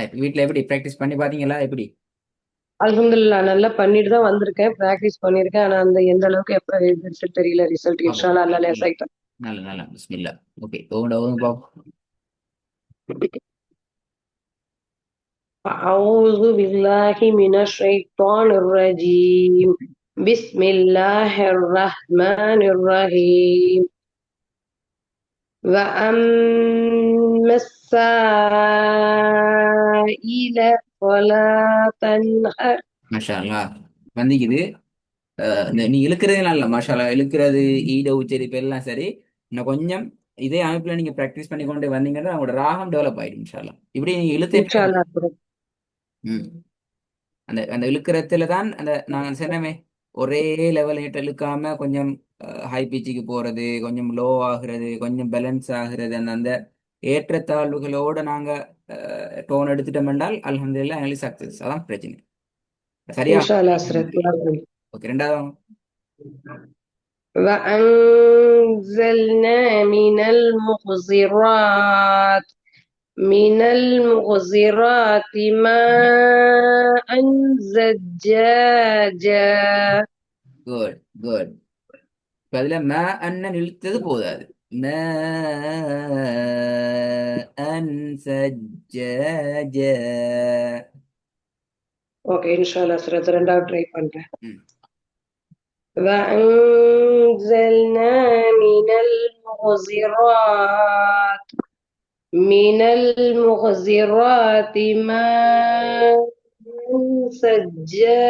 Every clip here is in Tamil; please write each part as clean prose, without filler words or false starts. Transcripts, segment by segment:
வீட்ல எப்படி பிராக்டிஸ் பண்ணி பாத்தீங்களா எப்படி? அல்ஹம்துலில்லாஹ் நல்லா பண்ணிட்டு தான் வந்திருக்கேன். பிராக்டிஸ் பண்ணியிருக்கேன். ஆனா அந்த எந்த அளவுக்கு எப்ப எழுதுறது தெரியல ரிசல்ட். பாப்போம். இன்ஷா அல்லாஹ் நல்லா பிஸ்மில்லா. லேசாயிட்டேன். நல்ல நல்ல பிஸ்மில்லா. ஓகே, ஓடும் பாப்போம். أعوذ بالله من الشيطان الرجيم. بسم الله الرحمن الرحيم. وأما السائل فلا تنهر. மாஷா அல்லாஹ். வந்திக்குது. நீ இழுக்கிறதே நல்ல மாஷா அல்லாஹ். இழுக்கிறது, ஈட உச்சரிப்பு எல்லாம் சரி. இன்னும் கொஞ்சம் இதே அமைப்புல நீங்க பிராக்டிஸ் பண்ணி கொண்டு வந்தீங்கன்னா உங்களோட ராகம் டெவலப் ஆயிடும் இன்ஷா அல்லாஹ். இப்படி நீங்க இழுத்து இன்ஷா எப்படி? அல்லாஹ். ம். அந்த அந்த இழுக்கிறதுல தான் அந்த நான் சொன்னமே, ஒரே லெவல் இழுக்காம கொஞ்சம் ஹை பிச்சுக்கு போறது, கொஞ்சம் லோ ஆகுறது, கொஞ்சம் பேலன்ஸ் ஆகுறது, அந்த அந்த ஏற்றத்தாழ்வுகளோட நாங்க டோன் எடுத்துட்டோம் என்றால் அல்ஹம்துலில்லாஹ் எங்களுக்கு சக்சஸ். அதான் பிரச்சனை. சரியா? இன்ஷா அல்லாஹ் ஹஸ்ரத். ஓகே, ரெண்டாவது. وأنزلنا من المغزرات ماء زجاجا. Good good. இப்ப அதுல ம அண்ணன் இழுத்தது போதாது. ம அன் சஜ்ஜஜ. ஓகே இன்ஷா அல்லாஹ் ஹஸ்ரத். ரெண்டாவது ட்ரை பண்றேன். ம். وأنزلنا من المغزرات ماء سجاجا.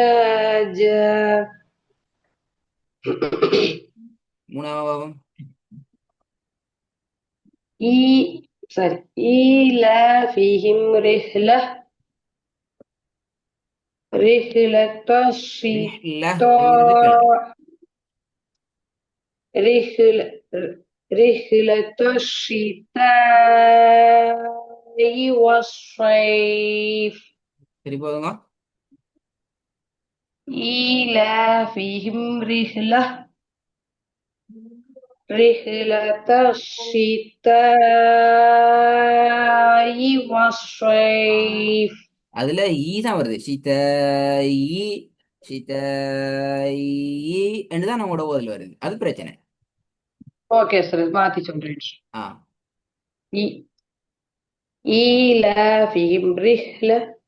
மூணாவது. إي sorry إيلافهم رحلة ரிஹ்ல الشتاء எழுதுறது பிள்ளை. رحلة رحلة الشتاء والصيف. சரி போதுங்க. إيلافهم رحلة الشتاء والصيف. அதுல ஈ தான் வருது. சீத்த ஈ, சீத்த ஈ என்று தான் நம்மளோட ஓதல் வருது. அது பிரச்சனை. ஓகே சார் மாத்தி சொல்றேன். ஆ. إي- إيلافهم رحلة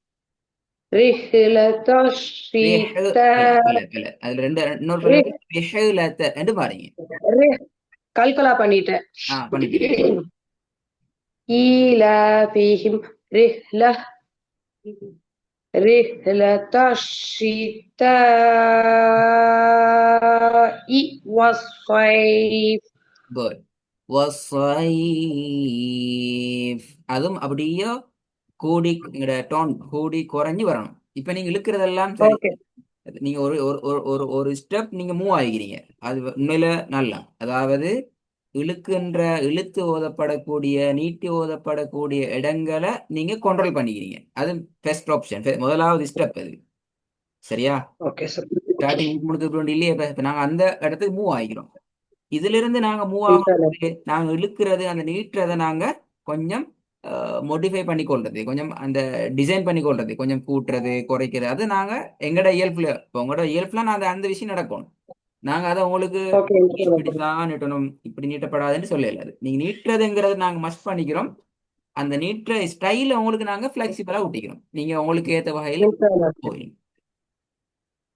ரிஹ் பிள்ளை الشتاء. பிள்ளை பிள்ளை. அதுல ரெண்டு இன்னொரு பிள்ளை رح இருக்கு. ரிஹ்லத்த என்று பாருங்க. رح கல்கலா பண்ணிட்டேன். பண்ணிட்டீங்க. إيلافهم رحلة رحلة الشتاء والصيف. குட். வஸ்ஸைஃப். அதுவும் அப்படியே கூடி டோன் கூடி குறைஞ்சு வரணும். இப்ப நீங்க இழுக்கிறதெல்லாம் சரி. ஓகே நீங்க ஒரு ஒரு ஒரு ஒரு ஒரு ஸ்டெப் நீங்க மூவ் ஆகிக்கிறீங்க. அது உண்மையில நல்லா. அதாவது இழுக்கின்ற இழுத்து ஓதப்படக்கூடிய நீட்டி ஓதப்படக்கூடிய இடங்களை நீங்க கண்ட்ரோல் பண்ணிக்கிறீங்க. அது பெஸ்ட் ஆப்ஷன், முதலாவது ஸ்டெப் அது. சரியா? Okay sir. ஸ்டார்டிங் முடிக்க வேண்டிய இல்லையே. இப்ப நாங்க அந்த இடத்துக்கு மூவ் ஆகிக்கிறோம். இதுல இருந்து நாங்க மூவ் இன்ஷா அல்லாஹ். ஆகும்போது நாங்க இழுக்கிறது அந்த நீட்டுறதை நாங்க கொஞ்சம் மோடிஃபை பண்ணி கொள்றது, கொஞ்சம் அந்த டிசைன் பண்ணி கொள்றது, கொஞ்சம் கூட்டுறது குறைக்கிறது, அது நாங்க எங்கட இயல்புல இப்போ உங்களோட இயல்புல நான் அந்த விஷயம் நடக்கணும். நாங்க அதை உங்களுக்கு ஓகே இன்ஷா அல்லாஹ். இப்படித்தான் நீட்டணும், இப்படி நீட்டப்படாதுன்னு சொல்லல. நீங்க நீட்டுறதுங்கிறது நாங்க மஸ்ட் பண்ணிக்கிறோம். அந்த நீட்டுற ஸ்டைல உங்களுக்கு நாங்க பிளெக்சிபிளா விட்டிக்கிறோம். நீங்க உங்களுக்கு ஏத்த வகையில இன்ஷா அல்லாஹ். போயிடும்.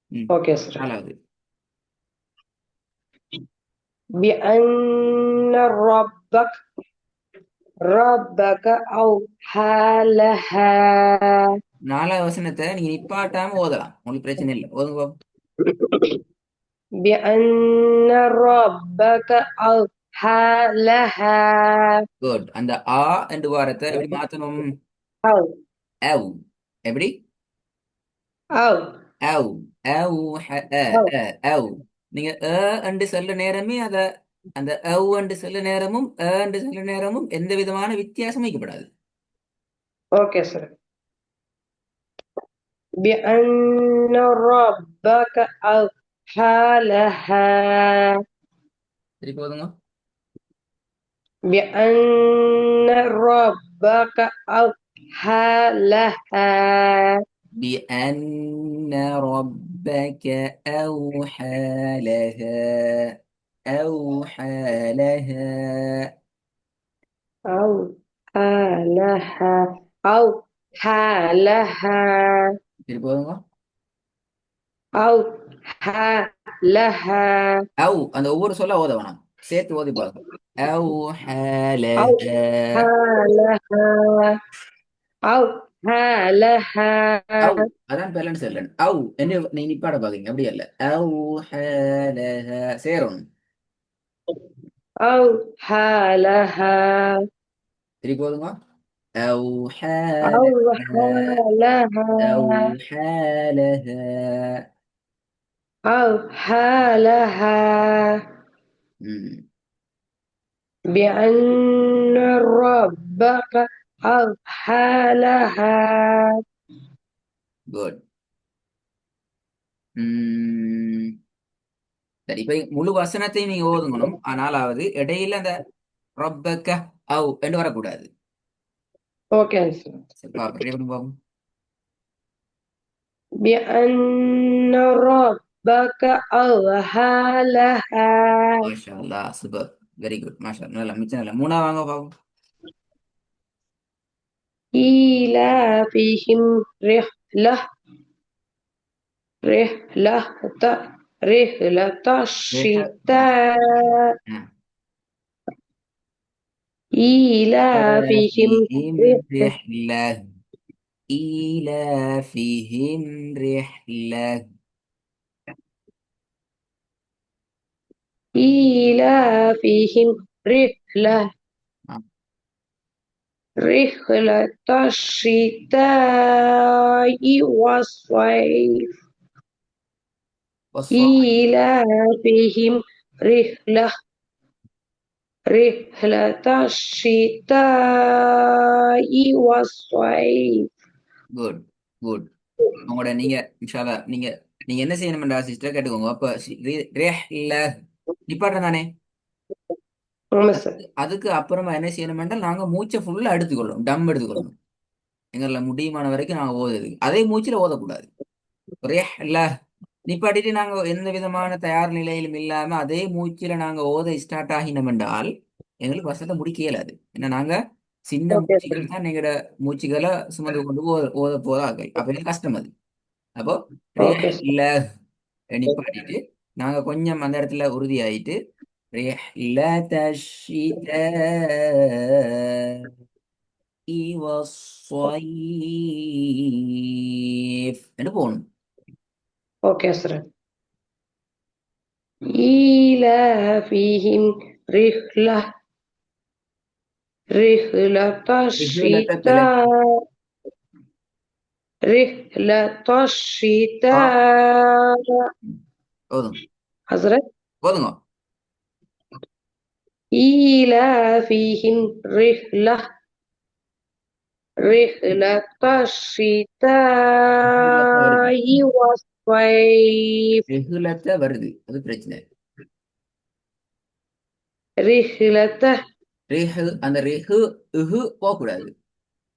ம். Okay sir. நாலாவது. بأن ربك أوحى لها. நாலாவது வசனத்தை நீங்க நிப்பாட்டாம ஓதலாம், உங்களுக்கு பிரச்சனை இல்லை. ஓதுங்க. بأن ربك أوحى لها. குட். அந்த ஆ என்று வாரத்தை எப்படி மாத்தணும்? أو அவ். எப்படி? أو அவ். அவ் أو அவ். நீங்க என்று சொல்ல நேரமே அத அந்த அவ் என்று சொல்ல நேரமும் என்று சொல்ல நேரமும் எந்த விதமான வித்தியாசமும் வைக்கப்படாது. أوكي سر. بأن ربك أوحى لها. சரி போதுங்க. بأن ربك ها لها. بأن ربك أوحى لها. أوحى لها. أو ها لها. أو ها لها. சரி போதுங்க. أو ها لها. أو அந்த ஒவ்வொரு சொல்ல ஓத வேணாம், சேர்த்து ஓதி பாருங்க. أوحى أو لها. ها لها. أو ها لها. أو அதான் பேலன்ஸ் இல்லை. أو என்ன நீ நிப்பாட பாக்குறீங்க, அப்படி இல்ல. أوحى لها சேரும். أو ها لها. திருப்பி போதுங்க. أوحى أو ها لها. لها. أوحى لها. أو ها لها. ம். بأن ربك أوحى لها. குட். ம். சரி, இப்ப முழு வசனத்தையும் நீங்க ஓதுங்கணும். ஆனாலாவது இடையில அந்த ரப்பக்க அவ் என்று வரக்கூடாது. Okay, sir. சரி பாப்போம், ட்ரை பண்ணி பாப்போம். بأن ربك أوحى لها. மாஷா அல்லாஹ், சூப்பர், வெரி குட், மாஷா அல்லாஹ். நல்லா மிச்சம் நல்லா. மூணா வாங்க பாப்போம். إيلافهم رحلة رحلة الشتاء. ஆ. إيلافهم إيلافهم رحلة. إيلافهم رحلة. إيلافهم آه. رحلة الشتاء والصيف. والصائم. إيلافهم رحلة الشتاء والصيف. குட். குட். உங்களோட நீங்க இன்ஷா அல்லாஹ் நீங்க நீங்க என்ன செய்யணும்டா சிஸ்டர் கேட்டுக்கோங்க. அப்ப ரேஹ்ல நிப்பாட்டம் தானே. ஆமா சார். அதுக்கு அப்புறமா என்ன செய்யணும் என்றால் நாங்க மூச்சை ஃபுல்லா எடுத்துக்கொள்ளணும், டம் எடுத்துக்கொள்ளணும். எங்கள முடியுமான வரைக்கும் நாங்க ஓதுது அதே மூச்சில ஓதக்கூடாது. ரேஹ்ல நிப்பாட்டிட்டு நாங்க எந்த விதமான தயார் நிலையிலும் இல்லாம அதே மூச்சில நாங்க ஓத ஸ்டார்ட் ஆகினோம் என்றால் எங்களுக்கு வசத்தை முடிக்க இயலாது. ஏன்னா நாங்க சின்ன ஓகே சார். மூச்சுகள் தான் எங்களோட மூச்சுகளை சுமந்து கொண்டு ஓத போறார்கள். அப்ப எனக்கு கஷ்டம் அது. அப்போ ஓகே சார். ரேஹ்ல நிப்பாட்டிட்டு நாங்க கொஞ்சம் அந்த இடத்துல உறுதியாயிட்டு رحلة الشتاء والصيف என்று போகணும். Okay sir. إيلافهم رحلة رحلة بلد. الشتاء. رحلة ஆ, الشتاء. போதும். حضرت. போதுங்க. إيلافهم رحلة ரெகுலத்தை வருது. الشتاء والصيف. ரெகுலத்தை வருது, அது பிரச்சனை. رحلة ரேஹு அந்த ரெஹு இஹு போகக்கூடாது.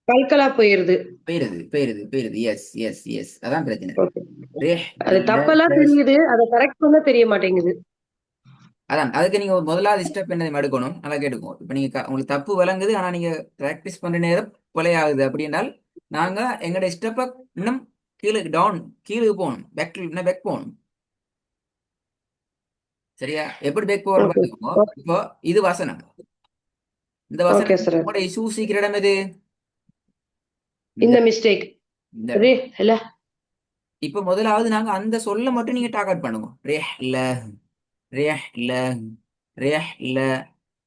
கல்கலா போயிருது. போயிருது போயிருது போயிருது. எஸ் எஸ் எஸ், அதான் பிரச்சனை. ஓகே. ரேஹ் அது தப்பெல்லாம் தெரியுது, அதை கரெக்ட் பண்ண தெரிய மாட்டேங்குது. அதான் அதுக்கு நீங்க முதலாவது ஸ்டெப் என்ன தெரியுமா எடுக்கணும், நல்லா கேட்டுக்கோங்க. இப்ப நீங்க உங்களுக்கு தப்பு விளங்குது, ஆனா நீங்க பிராக்டிஸ் பண்ற நேரம் பிழையாகுது அப்படின்னால் நாங்க எங்களுடைய ஸ்டெப்பை இன்னும் கீழே டவுன் கீழே போகணும், பேக் போகணும். சரியா? எப்படி பேக் போகணும் ஓகே. பார்த்துக்கோங்க. இப்போ இது வசனம். இந்த ஓகே வசனம் சார். உங்களோட இஷ்யூ சீக்கிர இடம் எது? இந்த இந்த மிஸ்டேக். இந்த இடம். ரேஹ்ல. இப்ப முதலாவது நாங்க அந்த சொல்ல மட்டும் நீங்க டார்கெட் பண்ணுங்க. ரேஹ்ல ரேஹ்ல ரேஹ்ல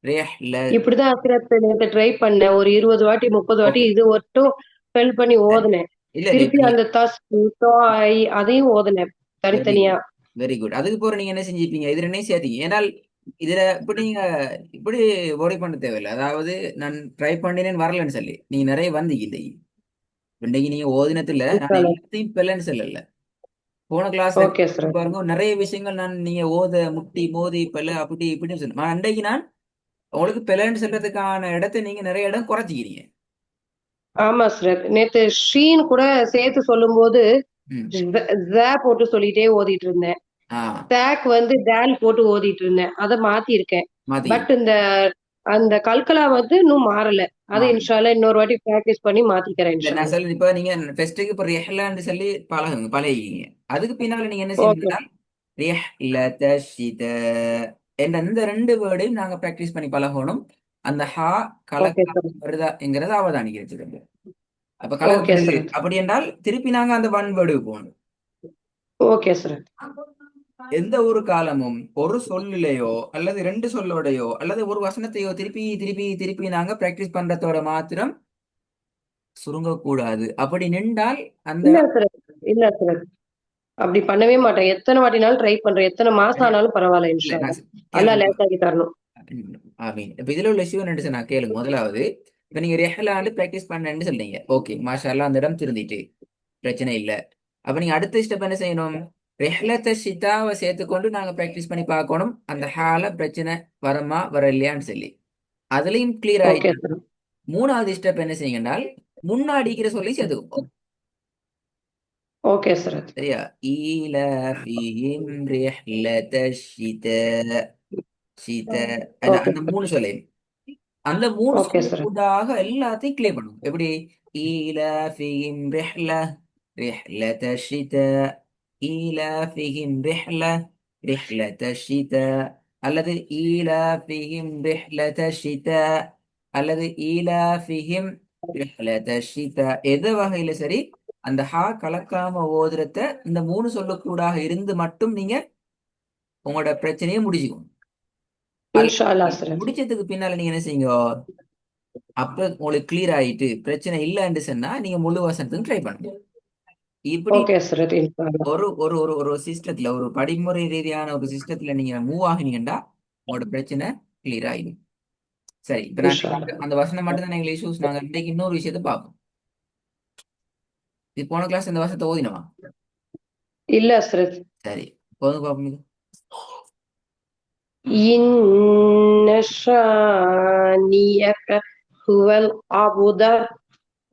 ரேஹ்ல. இப்படிதான் ஆசிரியர் நேத்து ட்ரை பண்ணேன். ஒரு 20 வாட்டி 30 வாட்டி ஓகே. இது மட்டும் ஸ்பெல் பண்ணி ஓதுனேன். இல்ல இல்ல, இப்ப திருப்பி நீங்க அந்த தாய் அதையும் ஓதுனேன் வெரி தனித்தனியா. Good, very good. அதுக்கு போற நீங்க என்ன செஞ்சிருப்பீங்க, இது ரெண்டையும் சேர்த்தீங்க. ஏன்னால் இதுல இப்படி நீங்க இப்படி worry பண்ண தேவையில்லை. அதாவது நான் ட்ரை பண்ணினேன்னு வரலன்னு சொல்லி நீங்க நிறைய வந்தீங்க இன்னைக்கு. இன்னைக்கு நீங்க ஓதினத்துல நான் எல்லாத்தையும் பெல்லன்னு சொல்லல. போன கிளாஸ்ல ஓகே சார். பாருங்க நிறைய விஷயங்கள் நான் நீங்க ஓத முட்டி மோதி பெல்ல அப்படி இப்படின்னு சொன்னேன். அன்றைக்கு நான் உங்களுக்கு பெலன்னு சொல்றதுக்கான இடத்தை நீங்க நிறைய இடம் குறைச்சிக்கிறீங்க. ஆமா சார். நேத்து ஷீன்னு கூட சேர்த்து சொல்லும்போது, ம். போட்டு சொல்லிட்டே ஓதிட்டு இருந்தேன். ஆ, தேக் வந்து டேல் போட்டு ஓதிட்டு இருந்தேன். அத மாத்தியிருக்கேன். பட் மாத்திக்கிறேன். அந்த கல்கலா வந்து இன்னும் மாறல. அத மாறணும். இன்ஷா அல்லாஹ் இன்னொரு வாட்டி பிராக்டிஸ் பண்ணி மாத்திக்கிறேன் இல்ல இன்ஷா நான் அல்லாஹ். சொல்றது இப்ப நீங்க ஃபெஸ்ட்டுக்கு இப்ப ரிஹ்லான்னு சொல்லி பழகுங்க, பழகிங்க. அதுக்கு பின்னால நீங்க என்ன ஓகே. செய்யணும்னா ரிஹ்லத ஷித என்ற இந்த ரெண்டு வேர்டையும் நாங்க பிராக்டிஸ் பண்ணி பழகணும். அந்த ஹா ஓகே கலக்காம சார். வருதா என்கிறத அவதானிக்க வச்சுக்கோங்க. அப்ப ஓகே கலக்குது சார். அப்படி என்றால் திருப்பி நாங்க அந்த ஒன் வேர்டுக்கு போகணும். Okay sir. எந்த ஒரு காலமும் ஒரு சொல்லிலேயோ அல்லது ரெண்டு சொல்லோடையோ அல்லது ஒரு வசனத்தையோ திருப்பி திருப்பி திருப்பி நாங்க பிராக்டிஸ் பண்றதோட மாத்திரம் சுருங்கக்கூடாது. அப்படி நின்றால் அந்த இல்ல இடம் சார். இல்ல சார். அப்படி பண்ணவே மாட்டேன். எத்தன வாட்டினாலும் ட்ரை பண்றேன். எத்தன மாசம் ஆனாலும் பரவால்ல இல்ல இன்ஷா நான் அல்லாஹ். அல்லாஹ் கேளுங்க. லேசாக்கி தரணும். ஆமீன். இப்ப இதுல உள்ள இஷ்யூ என்ன நான் கேளுங்க. முதலாவது இப்ப நீங்க ரெஹலாண்டு பிராக்டிஸ் பண்ணேன்னு சொல்றீங்க. ஓகே மாஷா அல்லாஹ், அந்த இடம் திருந்திட்டு பிரச்சனை இல்ல. அப்ப நீங்க அடுத்த ஸ்டெப் என்ன செய்யணும்? ரெஹ்லத்த ஷிதாவை சேர்த்துக்கொண்டு நாங்க பிராக்டிஸ் பண்ணி பார்க்கணும் அந்த ஹால பிரச்சனை வரமா வர இல்லையான்னு சொல்லி. அதுலயும் கிளியர் ஓகே ஆயிட்டு சார். மூணாவது ஸ்டெப் என்ன செய்யுங்கன்னால் முன்னாடிக்கிற சொல்லி சேர்த்துக்கோங்க. Okay sir. சரியா? ஈலஃபிஹிம் ரிஹ்லத ஷித ஓகே அந்த சார். மூணு சொல்லையும் அந்த மூணு ஓகே சார். சொல்லுக்கூடாக எல்லாத்தையும் கிளியர் பண்ணும். எப்படி? ஈலாஃபிஹிம் ரிஹ்லத ஷித ஈலாஃபிஹிம் ரிஹ்லத ஷித அல்லது ஈலாஃபிஹிம் ரிஹ்லத ஷித அல்லது ஈலாஃபிஹிம் ரிஹ்லத ஷித. எந்த வகையில சரி அந்த ஹா கலக்காம ஓதுறத இந்த மூணு சொல்லக்கூடாக இருந்து மட்டும் நீங்க உங்களோட பிரச்சனையை முடிச்சுக்கணும். இன்ஷா அல்லாஹ் சார். முடிச்சதுக்கு பின்னால நீங்க என்ன செய்யுங்க? அப்ப உங்களுக்கு கிளியர் ஆயிட்டு பிரச்சனை இல்லைன்னு சொன்னா நீங்க முழு வசனத்துக்கு ட்ரை பண்ணுங்க. இப்படி ஓகே சார். இன்ஷா அல்லாஹ். ஒரு ஒரு ஒரு ஒரு சிஸ்டத்துல ஒரு படிமுறை ரீதியான ஒரு சிஸ்டத்துல நீங்க மூவ் ஆகினீங்கன்னா உங்களோட பிரச்சனை கிளியர் ஆயிடும். சரி, இப்ப நான் இன்ஷா அல்லாஹ். அந்த வசனம் மட்டும் தான் எங்களுக்கு இஷ்யூஸ். நாங்க இன்னைக்கு இன்னொரு விஷயத்த பார்ப்போம். இது போன கிளாஸ் இந்த வசனத்தை ஓதினவா? இல்ல சார். சரி, போதும் பார்ப்போம் இது. இன்ன ஷானியக ஹுவல் அபுதர்.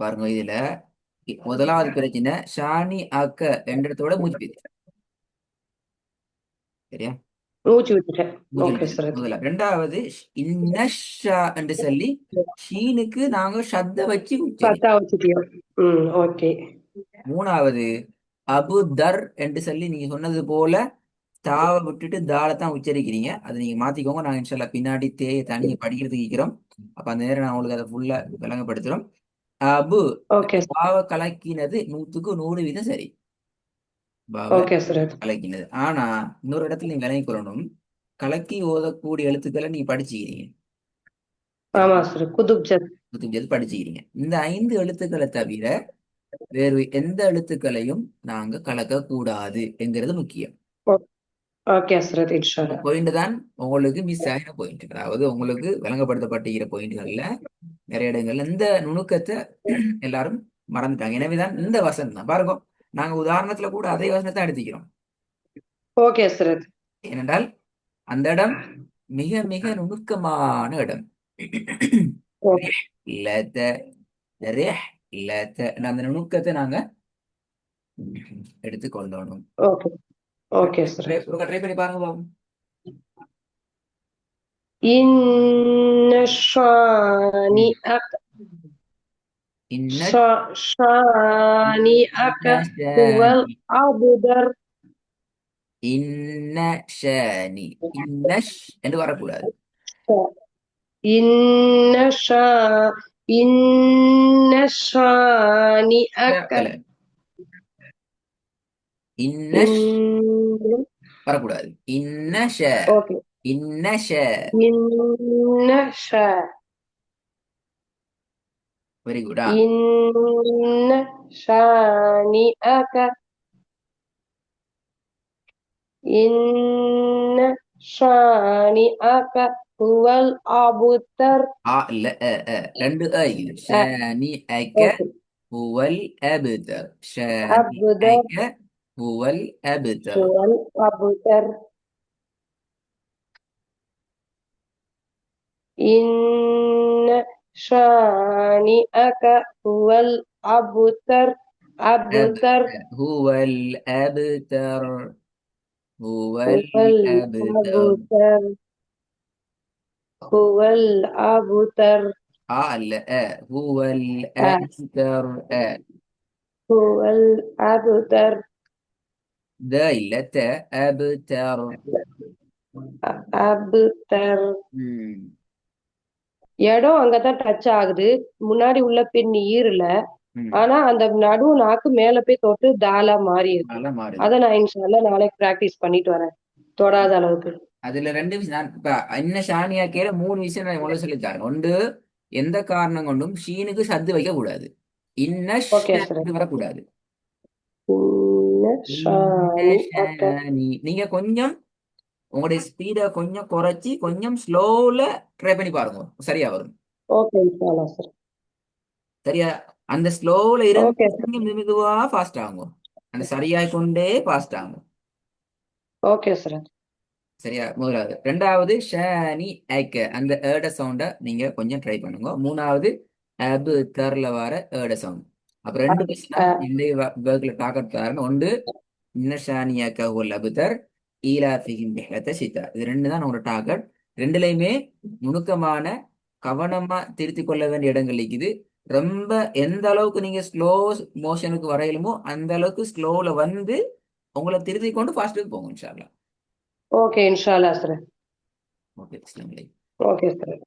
பாருங்க இதுல முதலாவது பிரச்சனை ஷானி அக்க என்றதோட மூச்சு போயிடுச்சு. சரியா? மூச்சு விட்டுட்டேன். மூச்சு ஓகே விட்டுருச்சு சார். முதல்ல. ரெண்டாவது இன்னஷா என்று சொல்லி ஷீனுக்கு நாங்க ஷத்த வச்சு உச்சரி. சத்தா வச்சுட்டியோ? ஓகே. மூணாவது அபு தர் என்று சொல்லி நீங்க சொன்னது போல தாவை விட்டுட்டு தாலை தான் உச்சரிக்கிறீங்க. அதை நீங்க மாத்திக்கோங்க. நாங்க இன்ஷால்லா பின்னாடி தேயை தனியை படிக்கிறதுக்கு இருக்கிறோம். அப்ப அந்த நேரம் நான் உங்களுக்கு அதை ஃபுல்லா விளங்கப்படுத்துறோம். Abu okay sir. பாவ கலக்கினது 100% சரி. பாவ ஓகே சார். கலக்கினது. ஆனா இன்னொரு இடத்துல நீங்க விளங்கிக் கொள்ளணும். கலக்கி ஓதக்கூடிய எழுத்துக்களை நீங்க படிச்சுக்கிறீங்க. ஆமா சார். குதுப் ஜத். படிச்சுக்கிறீங்க. இந்த 5 எழுத்துக்களை தவிர வேறு எந்த எழுத்துக்களையும் நாங்க கலக்க கூடாது என்கிறது முக்கியம். ஓ ஓகே சார். இன்ஷா இந்த அல்லாஹ். பாயிண்ட் தான் உங்களுக்கு மிஸ் ஆகின பாயிண்ட். அதாவது உங்களுக்கு விளங்கப்படுத்தப்பட்டிருக்கிற பாயிண்ட்கள்ல நிறைய இடங்கள்ல இந்த நுணுக்கத்தை எல்லாரும் மறந்துட்டாங்க. எனவேதான் இந்த வசனம் தான் பாருங்க. நாங்க உதாரணத்துல கூட அதே வசனத்தை எடுத்துக்கிறோம். Okay sir. ஏனென்றால் அந்த இடம் மிக மிக நுணுக்கமான இடம். ஓகே. லத ரெஹ் லத அந்த நுணுக்கத்தை நாங்க எடுத்துக்கொள்ளணும். ஓகே. Okay sir. ட்ரை பண்ணி பாருங்க பாப்போம். இன்ன ஷானிஅக இன்ன ஷானிஅக ஹுவல் இன்ன அபுதர். இன்ன ஷானி இன்னஷ் என்று வரக்கூடாது. இன்ன ஷா இன்ன ஷானிஅக. இல்ல, இன்னஷ் இன் வரக்கூடாது. இன்னஷ ஓகே. இன்னஷ. இன்ன ஷா வெரி குட். இன்ன ஷானிஅக இன்ன ஷானிஅக ஹுவல் அபுதர். ஆ இல்ல ரெண்டு இது அ ஷானி ஐக்க ஓகே. ஹுவல் அப்தர். ஷானி அபுதர் ஐக்க ஹுவல் அப்தர். ஹுவல் அபுதர். இன்ன شانئك هو الأبتر. أب أبتر. هو الأبتر. هو هو الأبتر. الأبتر. هو الأبتر. لا هو آه. الأبتر. هو الأبتر. دايلة أبتر. أبتر. ம். இடம் அங்கதான் டச் ஆகுது. முன்னாடி உள்ள பின் ஈரல. ம். ஆனா அந்த நடு நாக்கு மேல போய் தொட்டு தாலா மாறி இருக்கு. நல்லா மாறுது. அத நான் இன்ஷால்லா நாளைக்கு பிராக்டிஸ் பண்ணிட்டு வரேன். தொடாத அளவுக்கு. அதுல ரெண்டு விஷயம் நான் இப்ப என்ன ஷானியா கேல மூணு விஷயம் நான் முதல்ல சொல்லித்தரேன். ஒன்று, எந்த காரணம் கொண்டும் ஷீனுக்கு சத்து வைக்க கூடாது. இன்ன ஓகே சார். ஷானி வரக்கூடாது. இன்ன இன்ன ஷானி அக்க. ஷானி. நீங்க கொஞ்சம் உங்களுடைய ஸ்பீடை கொஞ்சம் குறைச்சி கொஞ்சம் ஸ்லோல ட்ரை பண்ணி பாருங்க, சரியா வரும். ஓகே இன்ஷால்லா சார். சரியா? அந்த ஸ்லோல ஓகே இருந்து சார். கொஞ்சம் மெதுவா ஃபாஸ்ட் ஆகும். அந்த சரியாய் கொண்டே ஃபாஸ்ட் ஆகும். Okay sir. சரியா? முதலாவது. ரெண்டாவது ஷானி ஐக்க அந்த ஏட சவுண்டை நீங்க கொஞ்சம் ட்ரை பண்ணுங்க. மூணாவது அபு தர்ல வர ஏட சவுண்ட். அப்ப ரெண்டு விஷயம் இந்த பேர்க்ல டாக்கெட் பாருங்க. ஒன்று, இன்ன ஷானி ஐக்க ஹுவல் அபுதர் ஈலா ஃபிஹிம் பிஹ்லத ஷிதா. இது ரெண்டு தான் உங்களோட டாக்கெட். ரெண்டுலையுமே நுணுக்கமான கவனமா திருத்திக் கொள்ள வேண்டிய இடங்கள் இருக்குது. ரொம்ப எந்த அளவுக்கு நீங்க ஸ்லோ மோஷனுக்கு வரையலுமோ அந்த அளவுக்கு ஸ்லோல வந்து உங்களை திருத்தி கொண்டு ஃபாஸ்ட்டுக்கு போங்க இன்ஷா அல்லாஹ். ஓகே இன்ஷால்லா சார். ஓகே, அஸ்ஸலாமு அலைக்கும். Okay sir.